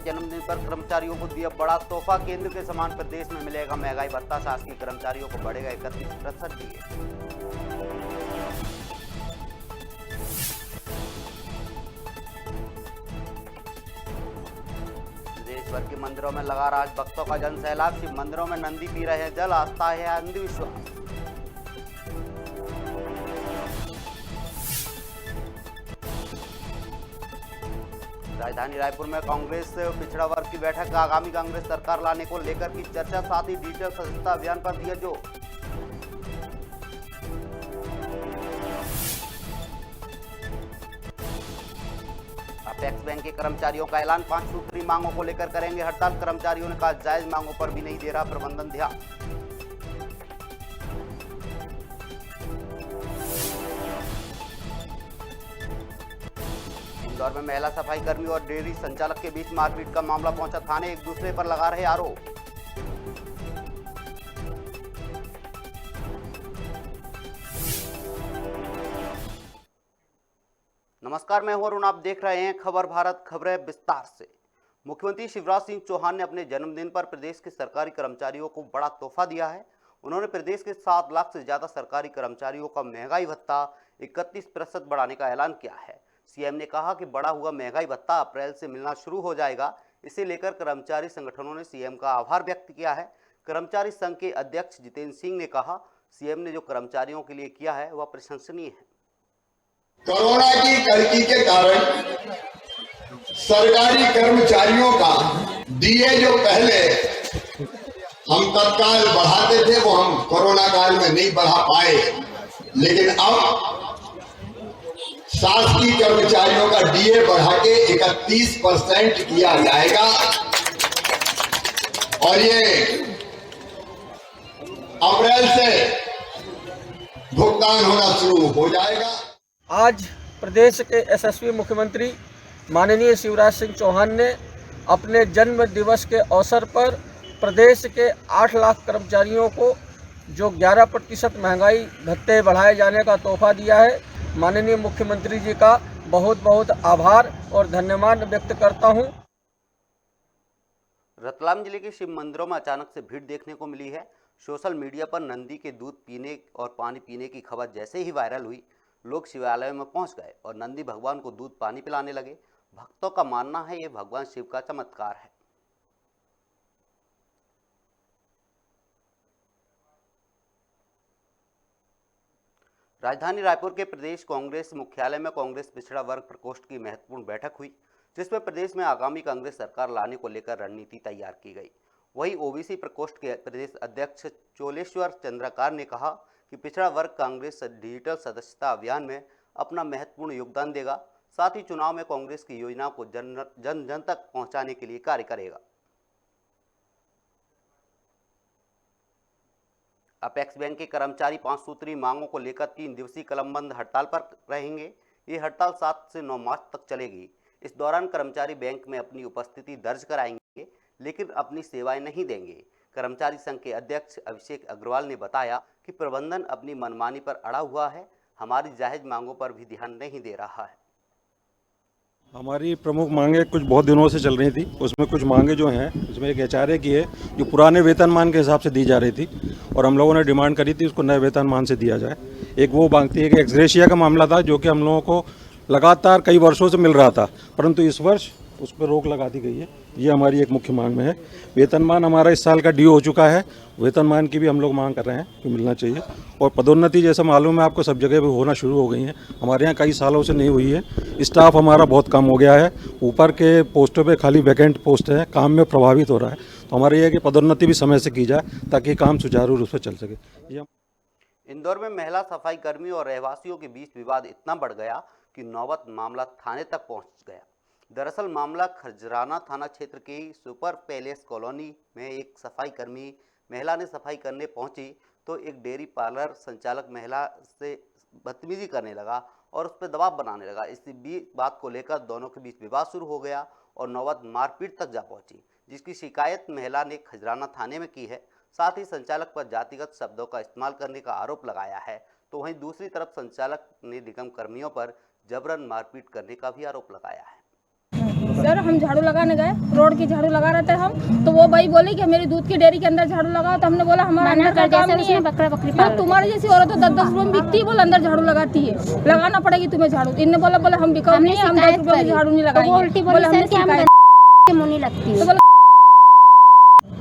जन्मदिन पर कर्मचारियों को दिया बड़ा तोहफा। केंद्र के समान प्रदेश में मिलेगा महंगाई भत्ता। शासकीय कर्मचारियों को बढ़ेगा 31% डीए। देश भर के मंदिरों में लगा राज भक्तों का जन सैलाब। शिव मंदिरों में नंदी पी रहे हैं जल। आस्था है अंधविश्वास। राजधानी रायपुर में कांग्रेस पिछड़ा वर्ग की बैठक। आगामी कांग्रेस सरकार लाने को लेकर की चर्चा। साथ ही डिजिटल सदस्यता अभियान पर दिया जोर। अपेक्स बैंक के कर्मचारियों का ऐलान। 5 सूत्री मांगों को लेकर करेंगे हड़ताल। कर्मचारियों ने कहा जायज मांगों पर भी नहीं दे रहा प्रबंधन ध्यान। इंदौर में महिला सफाई कर्मी और डेयरी संचालक के बीच मारपीट का मामला पहुंचा थाने। एक दूसरे पर लगा रहे आरोप। नमस्कार, मैं हूं अरुण। आप देख रहे हैं खबर भारत। खबरें विस्तार से। मुख्यमंत्री शिवराज सिंह चौहान ने अपने जन्मदिन पर प्रदेश के सरकारी कर्मचारियों को बड़ा तोहफा दिया है। उन्होंने प्रदेश के 7 लाख से ज्यादा सरकारी कर्मचारियों का महंगाई भत्ता 31% बढ़ाने का ऐलान किया है। सीएम ने कहा कि बढ़ा हुआ महंगाई भत्ता अप्रैल से मिलना शुरू हो जाएगा। इसे लेकर कर्मचारी संगठनों ने सीएम का आभार व्यक्त किया है। कर्मचारी संघ के अध्यक्ष जितेंद्र सिंह ने कहा सीएम ने जो कर्मचारियों के लिए किया है वह प्रशंसनीय है। कोरोना की कड़की के कारण सरकारी कर्मचारियों का डीए जो पहले हम तत्काल बढ़ाते थे वो हम कोरोना काल में नहीं बढ़ा पाए, लेकिन अब शासकीय कर्मचारियों का डीए बढ़ा के 31% किया जाएगा और ये अप्रैल से भुगतान होना शुरू हो जाएगा। आज प्रदेश के यशस्वी मुख्यमंत्री माननीय शिवराज सिंह चौहान ने अपने जन्म दिवस के अवसर पर प्रदेश के 8 लाख कर्मचारियों को जो 11% महंगाई भत्ते बढ़ाए जाने का तोहफा दिया है, माननीय मुख्यमंत्री जी का बहुत बहुत आभार और धन्यवाद व्यक्त करता हूं। रतलाम जिले के शिव मंदिरों में अचानक से भीड़ देखने को मिली है। सोशल मीडिया पर नंदी के दूध पीने और पानी पीने की खबर जैसे ही वायरल हुई, लोग शिवालय में पहुंच गए और नंदी भगवान को दूध पानी पिलाने लगे। भक्तों का मानना है ये भगवान शिव का चमत्कार है। राजधानी रायपुर के प्रदेश कांग्रेस मुख्यालय में कांग्रेस पिछड़ा वर्ग प्रकोष्ठ की महत्वपूर्ण बैठक हुई, जिसमें प्रदेश में आगामी कांग्रेस सरकार लाने को लेकर रणनीति तैयार की गई। वहीं ओबीसी प्रकोष्ठ के प्रदेश अध्यक्ष चोलेश्वर चंद्रकार ने कहा कि पिछड़ा वर्ग कांग्रेस डिजिटल सदस्यता अभियान में अपना महत्वपूर्ण योगदान देगा। साथ ही चुनाव में कांग्रेस की योजनाओं को जन जन तक पहुंचाने के लिए कार्य करेगा। अपेक्स बैंक के कर्मचारी 5 सूत्री मांगों को लेकर 3 दिवसीय कलमबंद हड़ताल पर रहेंगे। ये हड़ताल 7 से 9 मार्च तक चलेगी। इस दौरान कर्मचारी बैंक में अपनी उपस्थिति दर्ज कराएंगे, लेकिन अपनी सेवाएं नहीं देंगे। कर्मचारी संघ के अध्यक्ष अभिषेक अग्रवाल ने बताया कि प्रबंधन अपनी मनमानी पर अड़ा हुआ है, हमारी जायज मांगों पर भी ध्यान नहीं दे रहा है। हमारी प्रमुख मांगे कुछ बहुत दिनों से चल रही थी। उसमें कुछ मांगे जो हैं, उसमें एक एचआरए की है जो पुराने वेतनमान के हिसाब से दी जा रही थी और हम लोगों ने डिमांड करी थी उसको नए वेतनमान से दिया जाए। एक वो मांगती है कि एक्स ग्रेशिया का मामला था जो कि हम लोगों को लगातार कई वर्षों से मिल रहा था, परंतु इस वर्ष उस पर रोक लगा दी गई है। ये हमारी एक मुख्य मांग में है। वेतनमान हमारा इस साल का ड्यू हो चुका है, वेतनमान की भी हम लोग मांग कर रहे हैं कि मिलना चाहिए। और पदोन्नति जैसा मालूम है आपको सब जगह पे होना शुरू हो गई है, हमारे यहाँ कई सालों से नहीं हुई है। स्टाफ हमारा बहुत कम हो गया है, ऊपर के पोस्टों पे खाली वैकेंट पोस्ट है, काम में प्रभावित हो रहा है। तो हमारा ये है कि पदोन्नति भी समय से की जाए ताकि काम सुचारू रूप से चल सके। इंदौर में महिला सफाई कर्मी और रहवासियों के बीच विवाद इतना बढ़ गया कि नौबत मामला थाने तक पहुंच गया। दरअसल मामला खजराना थाना क्षेत्र की सुपर पैलेस कॉलोनी में एक सफाई कर्मी महिला ने सफाई करने पहुंची तो एक डेयरी पार्लर संचालक महिला से बदतमीजी करने लगा और उस पर दबाव बनाने लगा। इसी बात को लेकर दोनों के बीच विवाद शुरू हो गया और नौबत मारपीट तक जा पहुंची, जिसकी शिकायत महिला ने खजराना थाने में की है। साथ ही संचालक पर जातिगत शब्दों का इस्तेमाल करने का आरोप लगाया है। तो वहीं दूसरी तरफ संचालक ने निगम कर्मियों पर जबरन मारपीट करने का भी आरोप लगाया है। सर, अंदर हम झाड़ू लगाने गए, रोड की झाड़ू लगा रहे थे हम, तो वो भाई बोले कि मेरी दूध की डेयरी के अंदर झाड़ू लगाओ। तो हमने बोला हमारा अंदर का काम नहीं है, बकरा बकरी जो तुम्हारी जैसी औरत तो 10-10 रुपये में बिकती है, बोले अंदर झाड़ू लगाती है, लगाना पड़ेगी तुम्हें झाड़ू। इनने बोला हम बिकाऊ नहीं, हम 10 रुपये में झाड़ू नहीं लगाएंगे। बोले हमने शिकायत मुनी लगती है, तो बोला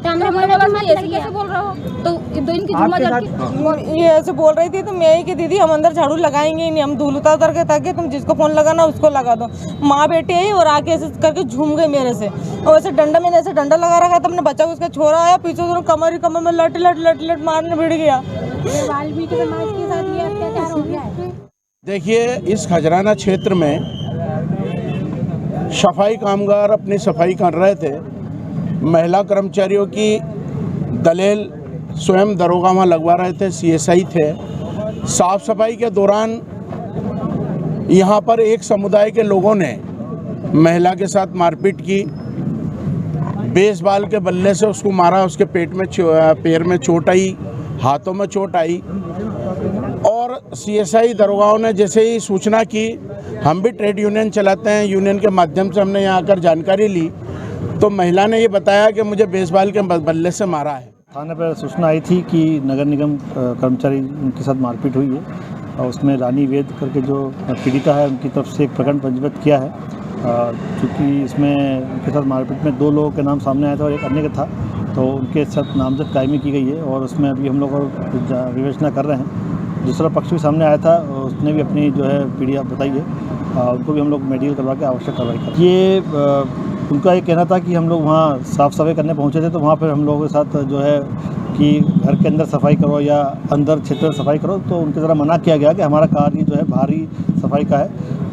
हमने बोला ऐसे कैसे बोल रहा हो, तो इनकी झुमा ये ऐसे बोल रही थी, तो मैं ही कि दीदी हम अंदर झाड़ू लगाएंगे ही नहीं, हम धूल उतार के ताकि तुम जिसको फोन लगाना उसको लगा दो। माँ बेटी आई और आके ऐसे करके झूम गई मेरे से, और ऐसे मैंने ऐसे डंडा लगा रखा था, अपने बच्चा को उसका छोरा आया पीछे से कमर में लट मारने भिड़ गया। वाल्मीकि समाज के साथ ये अत्याचार हो गया है। देखिए, इस खजराना क्षेत्र में सफाई कामगार अपनी सफाई कर रहे थे, महिला कर्मचारियों की दलेल स्वयं दरोगा वहाँ लगवा रहे थे, सीएसआई थे। साफ सफाई के दौरान यहाँ पर एक समुदाय के लोगों ने महिला के साथ मारपीट की, बेसबॉल के बल्ले से उसको मारा, उसके पैर में चोट आई, हाथों में चोट आई। और सीएसआई दरोगाओं ने जैसे ही सूचना की, हम भी ट्रेड यूनियन चलाते हैं, यूनियन के माध्यम से हमने यहाँ आकर जानकारी ली, तो महिला ने ये बताया कि मुझे बेसबॉल के बल्ले से मारा है। थाने पर सूचना आई थी कि नगर निगम कर्मचारी उनके साथ मारपीट हुई है, और उसमें रानी वेद करके जो पीड़िता है उनकी तरफ से एक प्रकरण पंजीबद्ध किया है। चूँकि इसमें उनके साथ मारपीट में 2 लोगों के नाम सामने आया था और एक अन्य का था, तो उनके साथ नामजद कायमी की गई है और उसमें अभी हम लोग विवेचना कर रहे हैं। दूसरा पक्ष भी सामने आया था, उसने भी अपनी जो है पीड़िया बताई है, उनको भी हम लोग मेडिकल करवा के आवश्यक कार्रवाई करें। ये उनका ये कहना था कि हम लोग वहाँ साफ़ सफाई करने पहुँचे थे, तो वहाँ पर हम लोगों के साथ जो है कि घर के अंदर सफाई करो या अंदर क्षेत्र में सफाई करो, तो उनके ज़रा मना किया गया कि हमारा कार्य जो है बाहरी सफाई का है।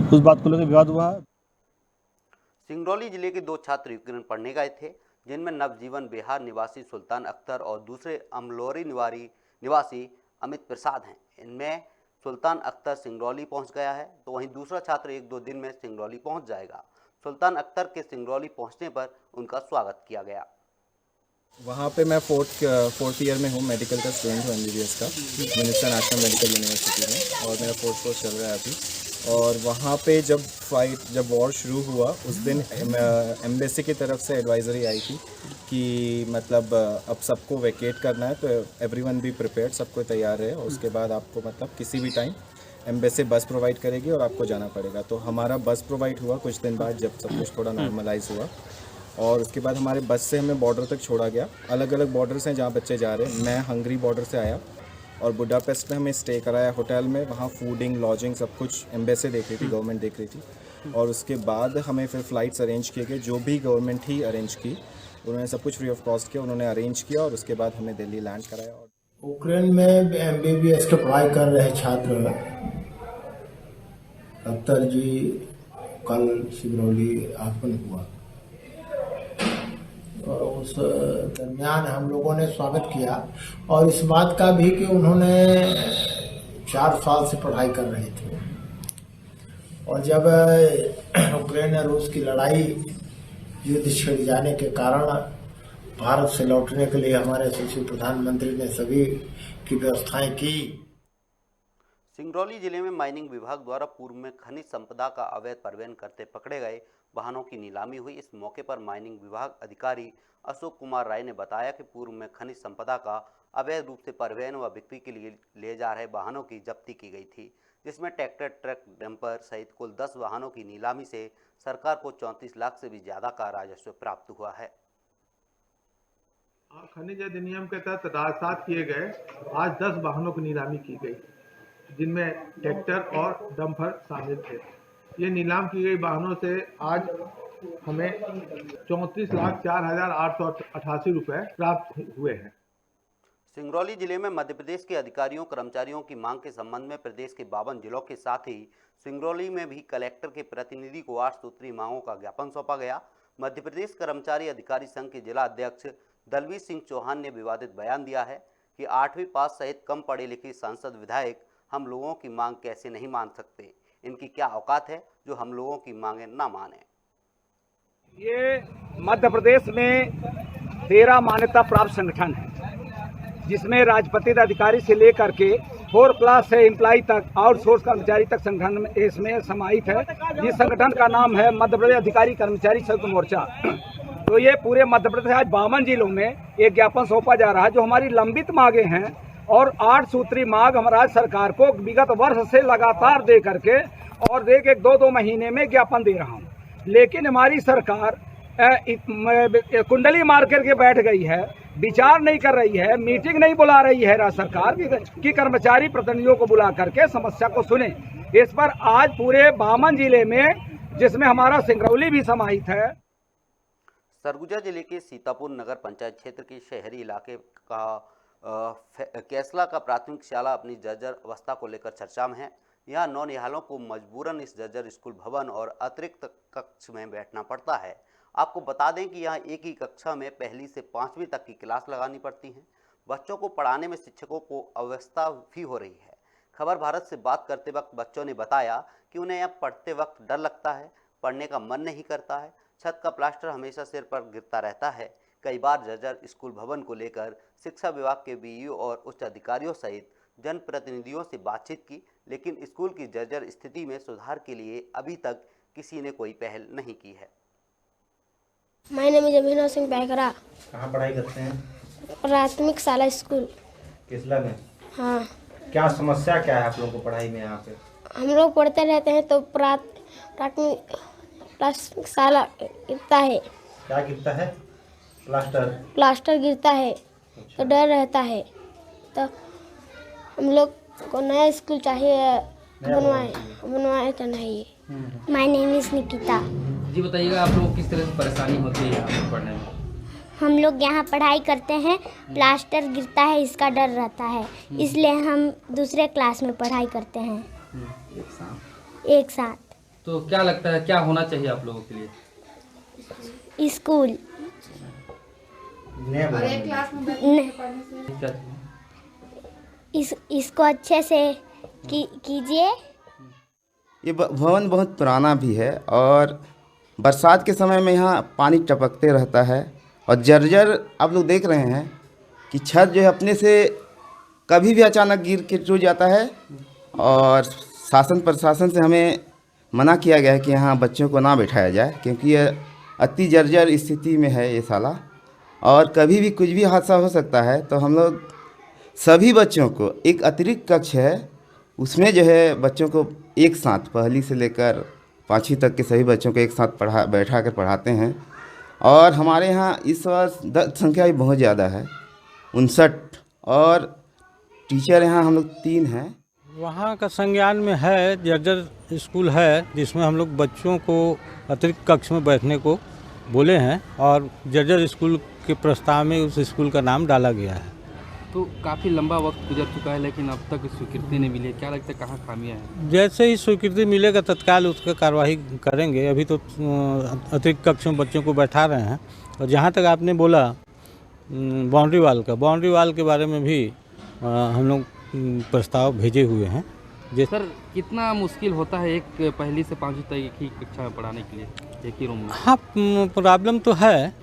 उस बात को लेकर विवाद हुआ। सिंगरौली जिले के 2 छात्र यूक्रेन पढ़ने गए थे, जिनमें नवजीवन बिहार निवासी सुल्तान अख्तर और दूसरे अमलोरी निवासी अमित प्रसाद हैं। इनमें सुल्तान अख्तर सिंगरौली पहुंच गया है, तो वहीं दूसरा छात्र 1-2 दिन में सिंगरौली पहुंच जाएगा। सुल्तान अख्तर के सिंगरौली पहुंचने पर उनका स्वागत किया गया। वहाँ पे मैं फोर्थ ईयर में हूँ, मेडिकल का स्टूडेंट हूँ, MBBS का, मिनिस्टर नेशनल मेडिकल यूनिवर्सिटी में, और मेरा 4th कोर्स चल रहा है अभी। और वहाँ पे जब वॉर शुरू हुआ उस दिन एम्बेसी की तरफ से एडवाइजरी आई थी कि मतलब अब सबको वैकेट करना है, तो एवरीवन बी प्रिपेयर्ड, सबको तैयार रहे, और उसके बाद आपको मतलब किसी भी टाइम एम्बेसी बस प्रोवाइड करेगी और आपको जाना पड़ेगा। तो हमारा बस प्रोवाइड हुआ कुछ दिन बाद, जब सब कुछ थोड़ा नॉर्मलाइज हुआ, और उसके बाद हमारे बस से हमें बॉर्डर तक छोड़ा गया। अलग अलग बॉर्डर्स हैं जहाँ बच्चे जा रहे हैं। मैं हंगरी बॉर्डर से आया और बुडापेस्ट में हमें स्टे कराया होटल में, वहाँ फूडिंग लॉजिंग सब कुछ एम्बेसी देख रही थी, गवर्नमेंट देख रही थी। और उसके बाद हमें फिर फ़्लाइट्स अरेंज किए गए, जो भी गवर्नमेंट ही अरेंज की, उन्होंने सब कुछ फ्री ऑफ कॉस्ट किया, उन्होंने अरेंज किया, और उसके बाद हमें दिल्ली लैंड कराया। यूक्रेन में MBBS के पढ़ाई कर रहे छात्र अख्तर जी कल सिंगरौली आगमन हुआ, और उस दरमियान हम लोगों ने स्वागत किया, और इस बात का भी कि उन्होंने 4 साल से पढ़ाई कर रहे थे, और जब यूक्रेन और रूस की लड़ाई युद्ध छिड़ जाने के कारण भारत से लौटने के लिए हमारे यशस्वी प्रधानमंत्री ने सभी की व्यवस्थाएं की। सिंगरौली जिले में माइनिंग विभाग द्वारा पूर्व में खनिज संपदा का अवैध परिवहन करते पकड़े गए वाहनों की नीलामी हुई। इस मौके पर माइनिंग विभाग अधिकारी अशोक कुमार राय ने बताया कि पूर्व में खनिज संपदा का अवैध रूप से परिवहन व बिक्री के लिए ले जा रहे वाहनों की जब्ती की गई थी, जिसमें ट्रैक्टर, ट्रक, डंपर सहित कुल 10 वाहनों की नीलामी से सरकार को 34 लाख से भी ज्यादा का राजस्व प्राप्त हुआ है। खनिज अधिनियम के तहत राजसात किए गए आज 10 वाहनों की नीलामी की गई, जिनमें ट्रैक्टर और डंपर शामिल थे। ये नीलाम की गई वाहनों से आज हमें 34,04,888 रुपए प्राप्त हुए हैं। सिंगरौली जिले में मध्य प्रदेश के अधिकारियों कर्मचारियों की मांग के संबंध में प्रदेश के 52 जिलों के साथ ही सिंगरौली में भी कलेक्टर के प्रतिनिधि को 8 सूत्रीय मांगों का ज्ञापन सौंपा गया। मध्य प्रदेश कर्मचारी अधिकारी संघ के जिला अध्यक्ष दलवीर सिंह चौहान ने विवादित बयान दिया है कि 8वीं पास सहित कम पढ़े लिखे सांसद विधायक हम लोगों की मांग कैसे नहीं मान सकते, इनकी क्या औकात है जो हम लोगों की मांगे ना माने। ये मध्य प्रदेश में 13 मान्यता प्राप्त संगठन है, जिसमें राजपत्रित अधिकारी से लेकर के 4 क्लास से एम्प्लॉय तक, आउटसोर्स कर्मचारी तक संगठन में इसमें समाहित है। इस संगठन का नाम है मध्य प्रदेश अधिकारी कर्मचारी संयुक्त मोर्चा। तो ये पूरे मध्य प्रदेश आज 52 जिलों में एक ज्ञापन सौंपा जा रहा है जो हमारी लंबित मांगे हैं, और 8 सूत्री मांग हम राज्य सरकार को विगत वर्ष से लगातार दे करके और दे के 2-2 महीने में ज्ञापन दे रहा हूँ, लेकिन हमारी सरकार कुंडली मार करके बैठ गई है, विचार नहीं कर रही है, मीटिंग नहीं बुला रही है राज्य सरकार की कर्मचारी प्रतिनिधियों को बुला करके समस्या को सुने। इस पर आज पूरे 52 जिले में, जिसमें हमारा सिंगरौली भी समाहित है। सरगुजा जिले के सीतापुर नगर पंचायत क्षेत्र के शहरी इलाके का कैसला का प्राथमिक शाला अपनी जर्जर अवस्था को लेकर चर्चा में है। यहाँ नौनिहालों को मजबूरन इस जर्जर स्कूल भवन और अतिरिक्त कक्ष में बैठना पड़ता है। आपको बता दें कि यहाँ एक ही कक्षा में पहली से 5वीं तक की क्लास लगानी पड़ती है। बच्चों को पढ़ाने में शिक्षकों को अव्यवस्था भी हो रही है। खबर भारत से बात करते वक्त बच्चों ने बताया कि उन्हें यहाँ पढ़ते वक्त डर लगता है, पढ़ने का मन नहीं करता है, छत का प्लास्टर हमेशा सिर पर गिरता रहता है। कई बार जर्जर स्कूल भवन को लेकर शिक्षा विभाग के बीईओ और उच्च अधिकारियों सहित जनप्रतिनिधियों से बातचीत की, लेकिन स्कूल की जर्जर स्थिति में सुधार के लिए अभी तक किसी ने कोई पहल नहीं की है। माय नेम इज अभिनव सिंह बैगरा। कहाँ पढ़ाई करते हैं? प्राथमिक शाला स्कूल किसला में? हाँ। क्या समस्या क्या है आप लोगों को पढ़ाई में यहाँ पे? हम लोग पढ़ते रहते हैं तो प्राथमिक शाला गिरता है। क्या गिरता है? प्लास्टर गिरता है। तो डर रहता है, तो हम लोग को नया स्कूल चाहिए, बनवाए तो नहीं। My name is Nikita. जी बताइएगा, आप लोगों को किस तरह से परेशानी होती है यहाँ पर पढ़ने में? हम लोग यहाँ पढ़ाई करते हैं, प्लास्टर गिरता है, इसका डर रहता है, इसलिए हम दूसरे क्लास में पढ़ाई करते हैं एक साथ। तो क्या लगता है क्या होना चाहिए आप लोगों के लिए? स्कूल इसको अच्छे से कीजिए। ये भवन बहुत पुराना भी है और बरसात के समय में यहाँ पानी टपकते रहता है, और जर्जर आप लोग देख रहे हैं कि छत जो है अपने से कभी भी अचानक गिर के टूट जाता है। और शासन प्रशासन से हमें मना किया गया है कि यहाँ बच्चों को ना बैठाया जाए, क्योंकि ये अति जर्जर स्थिति में है ये शाला, और कभी भी कुछ भी हादसा हो सकता है। तो हम लोग सभी बच्चों को, एक अतिरिक्त कक्ष है उसमें जो है बच्चों को एक साथ पहली से लेकर 5वीं तक के सभी बच्चों को एक साथ बैठा कर पढ़ाते हैं। और हमारे यहाँ इस वर्ष संख्या भी बहुत ज़्यादा है, 59, और टीचर यहाँ हम लोग 3 हैं। वहाँ का संज्ञान में है, जर्जर स्कूल है, जिसमें हम लोग बच्चों को अतिरिक्त कक्ष में बैठने को बोले हैं, और जर्जर स्कूल के प्रस्ताव में उस स्कूल का नाम डाला गया है। तो काफ़ी लंबा वक्त गुजर चुका है, लेकिन अब तक स्वीकृति नहीं मिली। क्या लगता है कहाँ खामियाँ हैं? जैसे ही स्वीकृति मिलेगा तत्काल उसका कार्रवाई करेंगे। अभी तो अतिरिक्त कक्ष में बच्चों को बैठा रहे हैं। और जहाँ तक आपने बोला बाउंड्री वाल के बारे में भी हम लोग प्रस्ताव भेजे हुए हैं। सर कितना मुश्किल होता है एक पहली से 5वीं तक एक ही कक्षा में पढ़ाने के लिए, एक ही रूम में? हाँ, प्रॉब्लम तो है,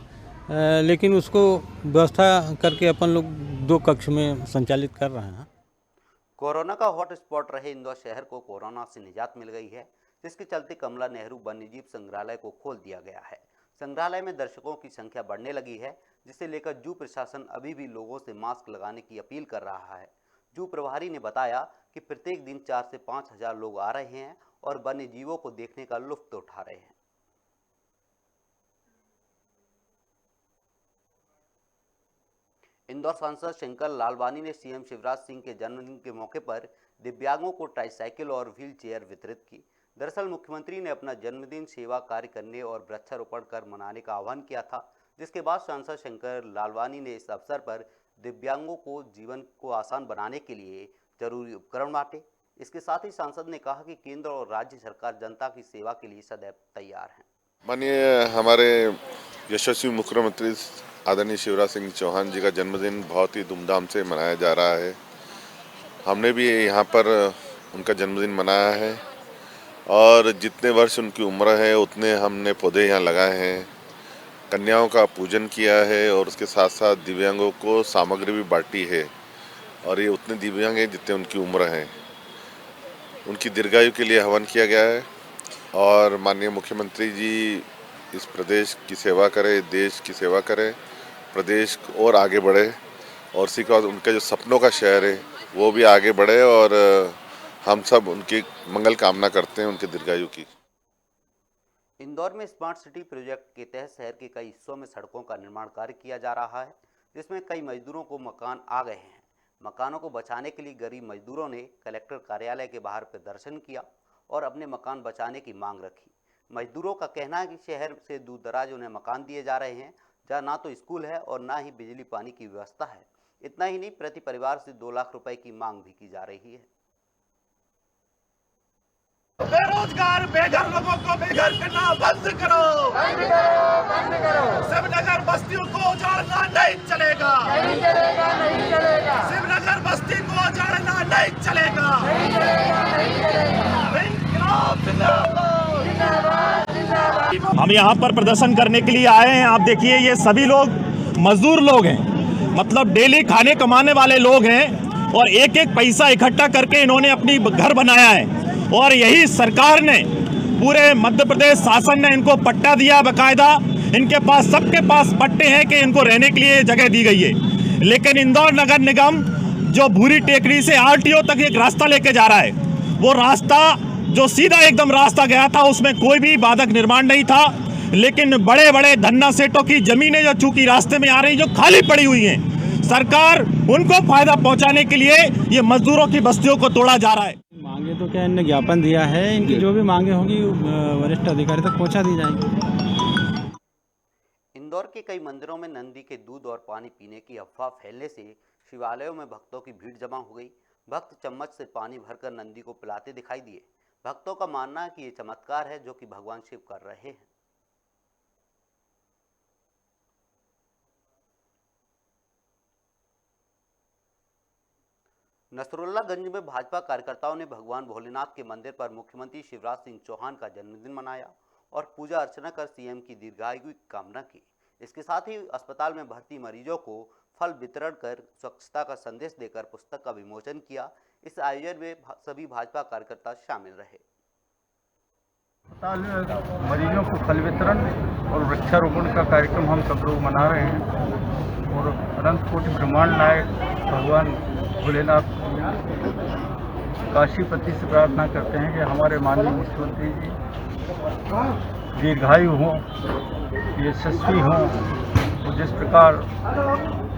लेकिन उसको व्यवस्था करके अपन लोग 2 कक्ष में संचालित कर रहे हैं। कोरोना का हॉटस्पॉट रहे इंदौर शहर को कोरोना से निजात मिल गई है, जिसके चलते कमला नेहरू वन्यजीव संग्रहालय को खोल दिया गया है। संग्रहालय में दर्शकों की संख्या बढ़ने लगी है, जिसे लेकर जू प्रशासन अभी भी लोगों से मास्क लगाने की अपील कर रहा है। जू प्रभारी ने बताया कि प्रत्येक दिन 4 से 5 हज़ार लोग आ रहे हैं और वन्य जीवों को देखने का लुत्फ उठा रहे हैं। इंदौर सांसद शंकर लालवानी ने सीएम शिवराज सिंह के जन्मदिन के मौके पर दिव्यांगों को ट्राईसाइकिल और व्हील चेयर वितरित की। दरअसल मुख्यमंत्री ने अपना जन्मदिन सेवा कार्य करने और वृक्षारोपण कर मनाने का आह्वान किया था, जिसके बाद सांसद शंकर लालवानी ने इस अवसर पर दिव्यांगों को जीवन को आसान बनाने के लिए जरूरी उपकरण बांटे। इसके साथ ही सांसद ने कहा कि केंद्र और राज्य सरकार जनता की सेवा के लिए सदैव तैयार है। माननीय हमारे यशस्वी मुख्यमंत्री आदरणीय शिवराज सिंह चौहान जी का जन्मदिन बहुत ही धूमधाम से मनाया जा रहा है। हमने भी यहाँ पर उनका जन्मदिन मनाया है और जितने वर्ष उनकी उम्र है उतने हमने पौधे यहाँ लगाए हैं, कन्याओं का पूजन किया है और उसके साथ साथ दिव्यांगों को सामग्री भी बांटी है। और ये उतने दिव्यांग हैं जितने उनकी उम्र है। उनकी दीर्घायु के लिए हवन किया गया है और माननीय मुख्यमंत्री जी इस प्रदेश की सेवा करें, देश की सेवा करें, प्रदेश और आगे बढ़े और उसी के बाद उनका जो सपनों का शहर है वो भी आगे बढ़े और हम सब उनकी मंगल कामना करते हैं, उनके दीर्घायु की। इंदौर में स्मार्ट सिटी प्रोजेक्ट के तहत शहर के कई हिस्सों में सड़कों का निर्माण कार्य किया जा रहा है, जिसमें कई मजदूरों को मकान आ गए हैं। मकानों को बचाने के लिए गरीब मजदूरों ने कलेक्टर कार्यालय के बाहर प्रदर्शन किया और अपने मकान बचाने की मांग रखी। मजदूरों का कहना है कि शहर से दूर दराज उन्हें मकान दिए जा रहे हैं, जहाँ ना तो स्कूल है और ना ही बिजली पानी की व्यवस्था है। इतना ही नहीं, प्रति परिवार से 2 लाख रुपए की मांग भी की जा रही है। बेरोजगार बेघर लोगों को बेघर करना बंद करो, बंद करो, बंद करो। शिवनगर बस्तियों को उजाड़ना नहीं चलेगा, नहीं चलेगा, नहीं चलेगा। शिवनगर बस्ती को उजाड़ना नहीं चलेगा, नहीं चलेगा, नहीं चलेगा। इनकलाब जिंदाबाद, जिंदाबाद, जिंदाबाद। हम यहाँ पर प्रदर्शन करने के लिए आए हैं। आप देखिए ये सभी लोग मजदूर लोग हैं, मतलब डेली खाने कमाने वाले लोग हैं और एक एक पैसा इकट्ठा करके इन्होंने अपनी घर बनाया है और यही सरकार ने, पूरे मध्य प्रदेश शासन ने इनको पट्टा दिया बाकायदा। इनके पास, सबके पास पट्टे हैं कि इनको रहने के लिए जगह दी गई है। लेकिन इंदौर नगर निगम जो भूरी टेकरी से आरटीओ तक एक रास्ता लेके जा रहा है, वो रास्ता जो सीधा एकदम रास्ता गया था उसमें कोई भी बाधक निर्माण नहीं था, लेकिन बड़े बड़े धन्ना सेठों की जमीनें जो चूंकि रास्ते में आ रही, जो खाली पड़ी हुई हैं, सरकार उनको फायदा पहुंचाने के लिए ये मजदूरों की बस्तियों को तोड़ा जा रहा है। मांगे तो क्या, इनने ज्ञापन दिया है, इनकी जो भी मांगे होंगी वरिष्ठ अधिकारी तक पहुंचा दी जाएगी। इंदौर के कई मंदिरों में नंदी के दूध और पानी पीने की अफवाह फैलने से शिवालयों में भक्तों की भीड़ जमा हो गई। भक्त चम्मच से पानी भरकर नंदी को पिलाते दिखाई दिए। भक्तों का मानना है कि ये चमत्कार है जो कि भगवान शिव कर रहे हैं। नसरुल्लागंज में भाजपा कार्यकर्ताओं ने भगवान भोलेनाथ के मंदिर पर मुख्यमंत्री शिवराज सिंह चौहान का जन्मदिन मनाया और पूजा अर्चना कर सीएम की दीर्घायु की कामना की। इसके साथ ही अस्पताल में भर्ती मरीजों को फल वितरण कर स्वच्छता का संदेश देकर पुस्तक का विमोचन किया। इस आयोजन में सभी भाजपा कार्यकर्ता शामिल रहे। अस्पताल में मरीजों को फल वितरण और वृक्षारोपण का कार्यक्रम हम सब लोग मना रहे हैं और अनंत कोटि ब्रह्मांड नायक भगवान भोलेनाथ काशीपति से प्रार्थना करते हैं कि हमारे माननीय मुख्यमंत्री जी दीर्घायु हों, यशस्वी हों और जिस प्रकार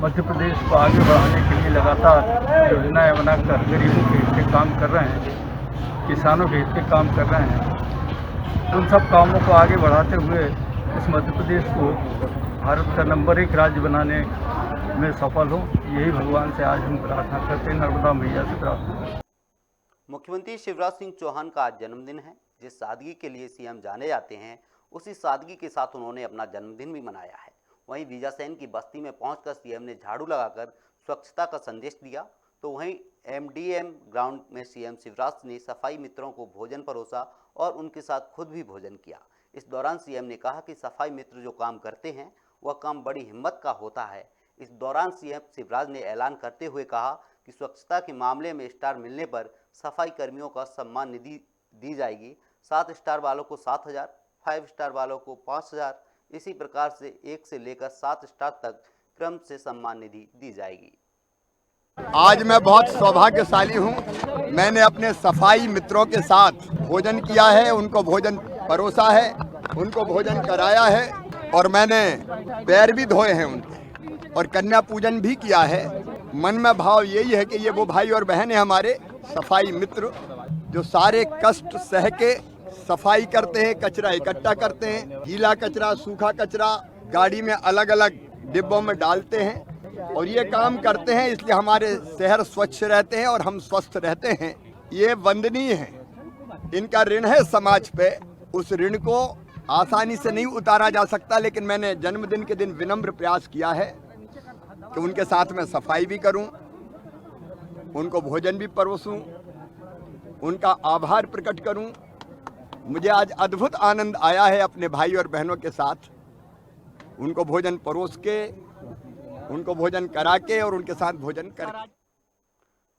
मध्य प्रदेश को आगे बढ़ाने के लिए लगातार योजनाएं बनाकर गरीबों के हित के काम कर रहे हैं, किसानों के हित के काम कर रहे हैं, उन सब कामों को आगे बढ़ाते हुए इस मध्य प्रदेश को भारत का नंबर 1 राज्य बनाने में सफल हो, यही भगवान से आज हम प्रार्थना करते हैं, नर्मदा मैया से प्रार्थना। मुख्यमंत्री शिवराज सिंह चौहान का आज जन्मदिन है। जिस सादगी के लिए सीएम जाने जाते हैं, उसी सादगी के साथ उन्होंने अपना जन्मदिन भी मनाया है। वहीं बीजासैन की बस्ती में पहुंचकर सीएम ने झाड़ू लगाकर स्वच्छता का संदेश दिया, तो वहीं एमडीएम ग्राउंड में सीएम शिवराज ने सफाई मित्रों को भोजन परोसा और उनके साथ खुद भी भोजन किया। इस दौरान सीएम ने कहा कि सफाई मित्र जो काम करते हैं वह काम बड़ी हिम्मत का होता है। इस दौरान सीएम शिवराज ने ऐलान करते हुए कहा कि स्वच्छता के मामले में स्टार मिलने पर सफाई कर्मियों का सम्मान निधि दी जाएगी। 7 स्टार वालों को 7,000, 5 स्टार वालों को 5,000, इसी प्रकार से 1 से लेकर 7 स्टार तक क्रम से सम्मान निधि दी जाएगी। आज मैं बहुत सौभाग्यशाली हूँ। मैंने अपने सफाई मित्रों के साथ भोजन किया है, उनको भोजन परोसा है, उनको भोजन कराया है और मैंने पैर भी धोए हैं उनके और कन्या पूजन भी किया है। मन में भाव यही है कि ये वो भाई और बहन है हमारे सफाई मित्र जो सारे कष्ट सह के सफाई करते हैं, कचरा इकट्ठा करते हैं, गीला कचरा, सूखा कचरा गाड़ी में अलग अलग डिब्बों में डालते हैं और ये काम करते हैं, इसलिए हमारे शहर स्वच्छ रहते हैं और हम स्वस्थ रहते हैं। ये वंदनीय है, इनका ऋण है समाज पे, उस ऋण को आसानी से नहीं उतारा जा सकता। लेकिन मैंने जन्मदिन के दिन विनम्र प्रयास किया है कि उनके साथ में सफाई भी करूं, उनको भोजन भी परोसूं, उनका आभार प्रकट करूं। मुझे आज अद्भुत आनंद आया है अपने भाई और बहनों के साथ उनको भोजन परोस के, उनको भोजन करा के और उनके साथ भोजन कर।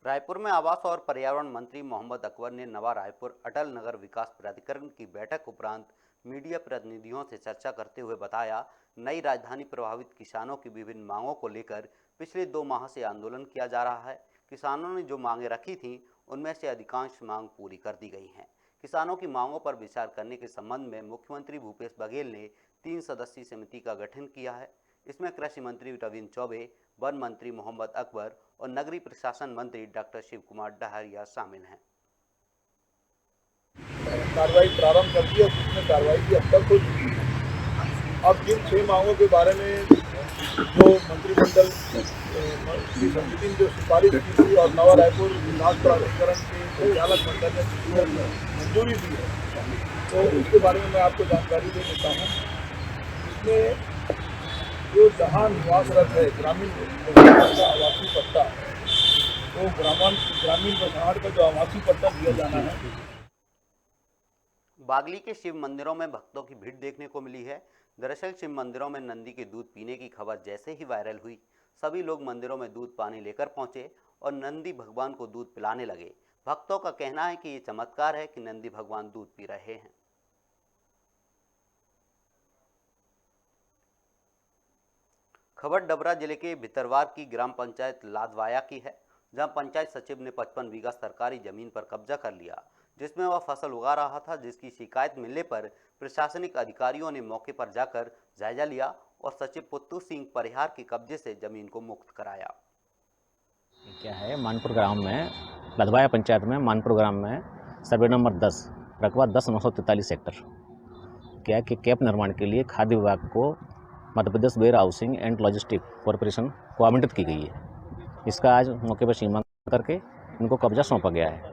रायपुर में आवास और पर्यावरण मंत्री मोहम्मद अकबर ने नवा रायपुर अटल नगर विकास प्राधिकरण की बैठक उपरांत मीडिया प्रतिनिधियों से चर्चा करते हुए बताया, नई राजधानी प्रभावित किसानों की विभिन्न मांगों को लेकर पिछले 2 माह से आंदोलन किया जा रहा है। किसानों ने जो मांगें रखी थीं, उनमें से अधिकांश मांग पूरी कर दी गई हैं। किसानों की मांगों पर विचार करने के संबंध में मुख्यमंत्री भूपेश बघेल ने 3 सदस्यीय समिति का गठन किया है। इसमें कृषि मंत्री रविंद्र चौबे, वन मंत्री मोहम्मद अकबर और नगरीय प्रशासन मंत्री डॉक्टर शिव कुमार डहरिया शामिल हैं। कार्रवाई प्रारंभ कर दी और जिसमें कार्रवाई की अब तक हो चुकी है। अब जिन 6 मांगों के बारे में जो मंत्रिमंडल की समिति ने जो सिफारिश की थी और नवा रायपुर विकास प्राधिकरण के संचालक मंडल ने मंजूरी दी है, तो उसके बारे में मैं आपको जानकारी दे देता हूँ। इसमें जो जहाँ निवासरत है ग्रामीण का आवासीय पट्टा, तो ग्रामीण बसहार का जो आवासीय पट्टा दिया जाना है। बागली के शिव मंदिरों में भक्तों की भीड़ देखने को मिली है। दरअसल शिव मंदिरों में नंदी के दूध पीने की खबर जैसे ही वायरल हुई, सभी लोग मंदिरों में दूध पानी लेकर पहुंचे और नंदी भगवान को दूध पिलाने लगे। भक्तों का कहना है कि ये चमत्कार है कि नंदी भगवान दूध पी रहे हैं। खबर डबरा जिले के भितरवार की ग्राम पंचायत लादवाया की है, जहां पंचायत सचिव ने 55 बीघा सरकारी जमीन पर कब्जा कर लिया, जिसमें वह फसल उगा रहा था, जिसकी शिकायत मिलने पर प्रशासनिक अधिकारियों ने मौके पर जाकर जायजा लिया और सचिव पुत्तू सिंह परिहार के कब्जे से जमीन को मुक्त कराया। क्या है, मानपुर ग्राम में लदवाया पंचायत में मानपुर ग्राम में सर्वे नंबर 10 रकबा 10/943 हेक्टर क्या है कि कैप निर्माण के लिए खाद्य विभाग को Madhya Pradesh warehousing and logistic corporation को आवंटित की गई है। इसका आज मौके पर सीमांकन करके इनको कब्जा सौंपा गया है।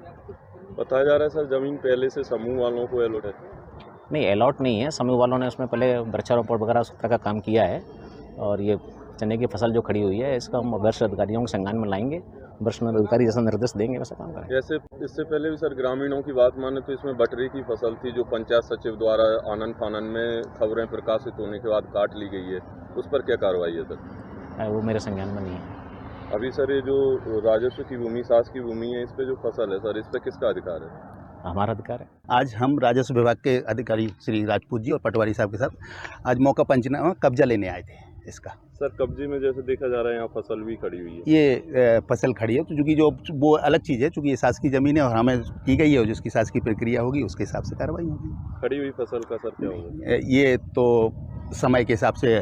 बताया जा रहा है सर जमीन पहले से समूह वालों को अलॉट है? नहीं, अलॉट नहीं है। समूह वालों ने उसमें पहले वृक्षारोपण वगैरह उस तरह का काम किया है और ये चने की फसल जो खड़ी हुई है इसका हम वरिष्ठ अधिकारियों के संज्ञान में लाएंगे। वरिष्ठ अधिकारी जैसा निर्देश देंगे वैसा काम करेंगे। जैसे इससे पहले भी सर ग्रामीणों की बात माने तो इसमें बटरी की फसल थी जो पंचायत सचिव द्वारा आनन फानन में खबरें प्रकाशित होने के बाद काट ली गई है, उस पर क्या कार्रवाई है सर? वो मेरे संज्ञान में नहीं है अभी। सर ये जो राजस्व की भूमि, सास की भूमि है, इस पे जो फसल है सर, इस पे किसका अधिकार है? हमारा अधिकार है। आज हम राजस्व विभाग के अधिकारी श्री राजपूत जी और पटवारी साहब के साथ आज मौका पंचनामा कब्जा लेने आए थे इसका। सर कब्जे में जैसे देखा जा रहा है यहाँ फसल भी खड़ी हुई है। ये फसल खड़ी है, तो चूँकि जो वो अलग चीज़ है, चूँकि ये शासकीय ज़मीन है और हमें की गई है और जिसकी शासकीय प्रक्रिया होगी उसके हिसाब से कार्रवाई होगी। खड़ी हुई फसल का सर क्या होगा? ये तो समय के हिसाब से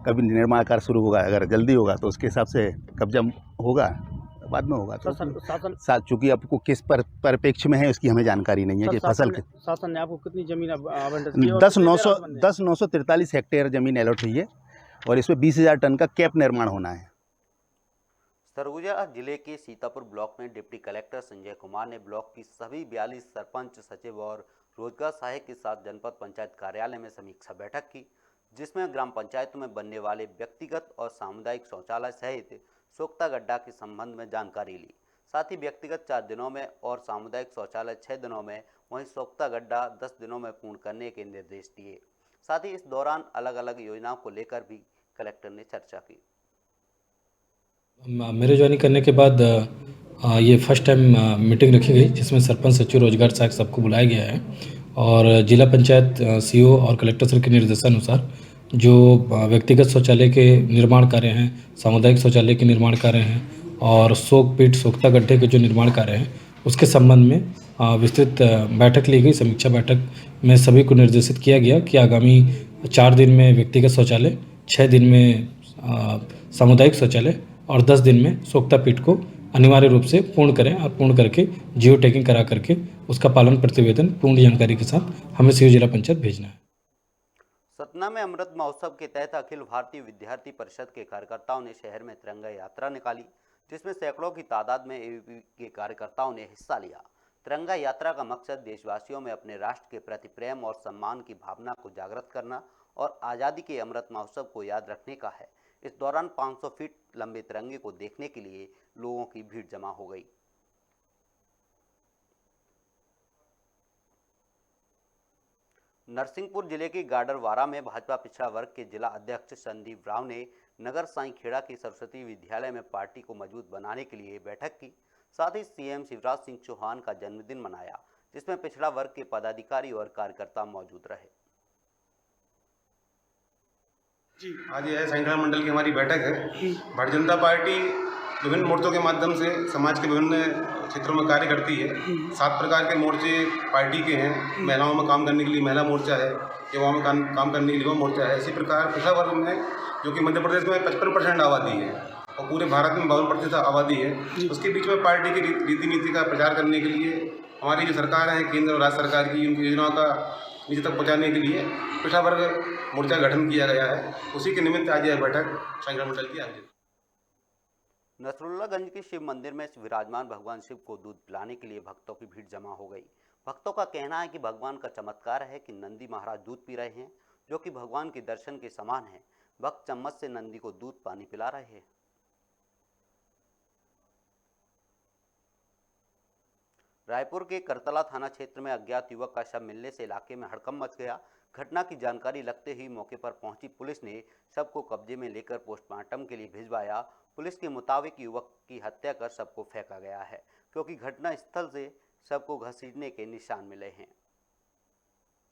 कभी निर्माण कार्य शुरू होगा, अगर जल्दी होगा तो उसके हिसाब से कब्जा होगा, बाद में होगा। तो चूँकि आपको किस परिप्रेक्ष्य में है उसकी हमें जानकारी नहीं है कि फसल शासन ने आपको कितनी जमीन आवंटित की है? 10,943 हेक्टेयर जमीन अलॉट हुई है और इसमें 20,000 टन का कैप निर्माण होना है। सरगुजा जिले के सीतापुर ब्लॉक में डिप्टी कलेक्टर संजय कुमार ने ब्लॉक की सभी 42 सरपंच, सचिव और रोजगार सहायक के साथ जनपद पंचायत कार्यालय में समीक्षा बैठक की, जिसमें ग्राम पंचायतों में बनने वाले व्यक्तिगत और सामुदायिक शौचालय सहित सोख्ता गड्ढा के संबंध में जानकारी ली। साथ ही व्यक्तिगत 4 दिनों में और सामुदायिक शौचालय 6 दिनों में, वहीं सोख्ता गड्ढा 10 दिनों में पूर्ण करने के निर्देश दिए। साथ ही इस दौरान अलग अलग योजनाओं को लेकर भी कलेक्टर ने चर्चा की। मेरे ज्वाइन करने के बाद ये फर्स्ट टाइम मीटिंग रखी गई, जिसमें सरपंच, सचिव, रोजगार सहायक सबको बुलाया गया है और जिला पंचायत सीओ और कलेक्टर सर के निर्देशानुसार जो व्यक्तिगत शौचालय के निर्माण कार्य हैं, सामुदायिक शौचालय के निर्माण कार्य हैं और सोख पीट, सोख्ता गड्ढे के जो निर्माण कार्य हैं उसके संबंध में विस्तृत बैठक ली गई। समीक्षा बैठक में सभी को निर्देशित किया गया कि आगामी 4 दिन में व्यक्तिगत शौचालय, 6 दिन में सामुदायिक शौचालय और 10 दिन में सोख्ता पीट को अनिवार्य रूप से पूर्ण करें और पूर्ण करके जियो टैगिंग करा करके उसका पालन प्रतिवेदन पूर्ण जानकारी के साथ हमें सीओ जिला पंचायत भेजना है। सतना में अमृत महोत्सव के तहत अखिल भारतीय विद्यार्थी परिषद के कार्यकर्ताओं ने शहर में तिरंगा यात्रा निकाली, जिसमें सैकड़ों की तादाद में एबीवीपी के कार्यकर्ताओं ने हिस्सा लिया। तिरंगा यात्रा का मकसद देशवासियों में अपने राष्ट्र के प्रति प्रेम और सम्मान की भावना को जागृत करना और आज़ादी के अमृत महोत्सव को याद रखने का है। इस दौरान 500 फीट लंबे तिरंगे को देखने के लिए लोगों की भीड़ जमा हो गई। नरसिंहपुर जिले के गाडरवारा में भाजपा पिछड़ा वर्ग के जिला अध्यक्ष संदीप राव ने नगर साईं खेड़ा की सरस्वती विद्यालय में पार्टी को मजबूत बनाने के लिए बैठक की। साथ ही सीएम शिवराज सिंह चौहान का जन्मदिन मनाया, जिसमें पिछड़ा वर्ग के पदाधिकारी और कार्यकर्ता मौजूद रहे। आज यह संगठन मंडल की हमारी बैठक है। भारतीय जनता पार्टी विभिन्न मोर्चों के माध्यम से समाज के विभिन्न क्षेत्रों में कार्य करती है। 7 प्रकार के मोर्चे पार्टी के हैं। महिलाओं में काम करने के लिए महिला मोर्चा है, युवाओं में काम करने के लिए युवा मोर्चा है। इसी प्रकार पिछड़ा वर्ग में, जो कि मध्य प्रदेश में 55% आबादी है और पूरे भारत में 52% आबादी है, उसके बीच में पार्टी की रीति नीति का प्रचार करने के लिए हमारी जो सरकार है, केंद्र और राज्य सरकार की, उनकी योजनाओं का नीचे तक पहुँचाने के लिए पिछड़ा वर्ग मोर्चा गठन किया गया है। उसी के निमित्त आज यह बैठक संगठन मंडल की आयोजित। नसरुल्लागंज के शिव मंदिर में विराजमान भगवान शिव को दूध पिलाने के लिए भक्तों की भीड़ जमा हो गई। भक्तों का कहना है कि भगवान का चमत्कार है कि नंदी महाराज दूध पी रहे हैं, जो कि भगवान के दर्शन के समान है। भक्त चम्मच से नंदी को दूध पानी पिला रहे हैं। रायपुर के करतला थाना क्षेत्र में अज्ञात युवक का शव मिलने से इलाके में हड़कंप मच गया। घटना की जानकारी लगते ही मौके पर पहुंची पुलिस ने शव को कब्जे में लेकर पोस्टमार्टम के लिए भिजवाया। पुलिस के मुताबिक युवक की हत्या कर शव को फेंका गया है, क्योंकि घटना स्थल से शव को घसीटने के निशान मिले हैं।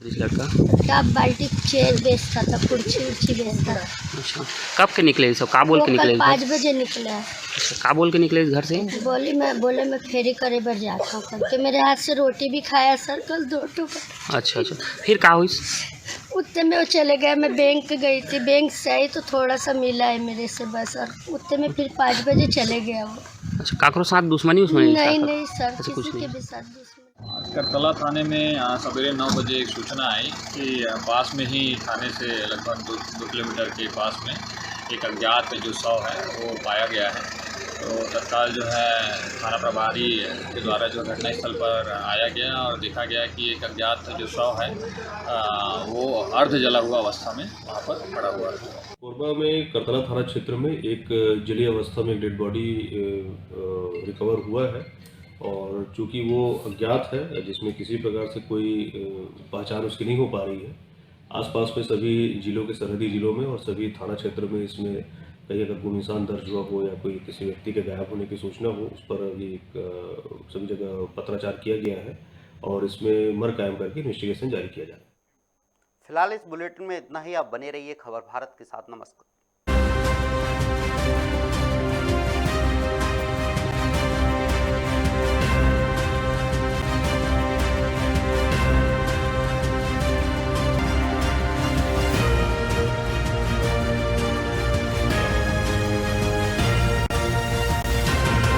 लड़का क्या बाल्टी चेयर बेचता था, कुर्सी उर्सी बेचता था। अच्छा, कब के निकले सब? का बोल के निकले? 5 बजे निकला। अच्छा, का बोल के निकले घर से? बोले मैं फेरी करे बर जाता हूँ करके मेरे हाथ से रोटी भी खाया सर कल 2 टुकड़ा। अच्छा, फिर का हुई? उतने में वो चले गए। मैं बैंक गई थी, बैंक से आई तो थोड़ा सा मिला है मेरे से बस, और उतने में फिर 5 बजे चले गया वो। अच्छा, काकरो साथ दुश्मनी उसमें? नहीं सर, किसी के भी साथ दुश्मनी। आज करतला थाने में सवेरे 9 बजे एक सूचना आई कि पास में ही थाने से लगभग 2 किलोमीटर के पास में एक अज्ञात जो शव है वो पाया गया है। तो तत्काल जो है थाना प्रभारी के द्वारा जो घटनास्थल पर आया गया और देखा गया कि एक अज्ञात जो शव है वो अर्ध जला हुआ अवस्था में वहाँ पर पड़ा हुआ है। कोरबा में करतला थाना क्षेत्र में एक जली अवस्था में डेड बॉडी रिकवर हुआ है, और चूँकि वो अज्ञात है, जिसमें किसी प्रकार से कोई पहचान उसकी नहीं हो पा रही है, आसपास में सभी जिलों के सरहदी जिलों में और सभी थाना क्षेत्र में इसमें कहीं अगर कोई निशान दर्ज हुआ हो या कोई किसी व्यक्ति के गायब होने की सूचना हो, उस पर ये सभी जगह पत्राचार किया गया है और इसमें मर कायम करके इन्वेस्टिगेशन जारी किया जा रहा है। फिलहाल इस बुलेटिन में इतना ही। आप बने रहिए खबर भारत के साथ। नमस्कार।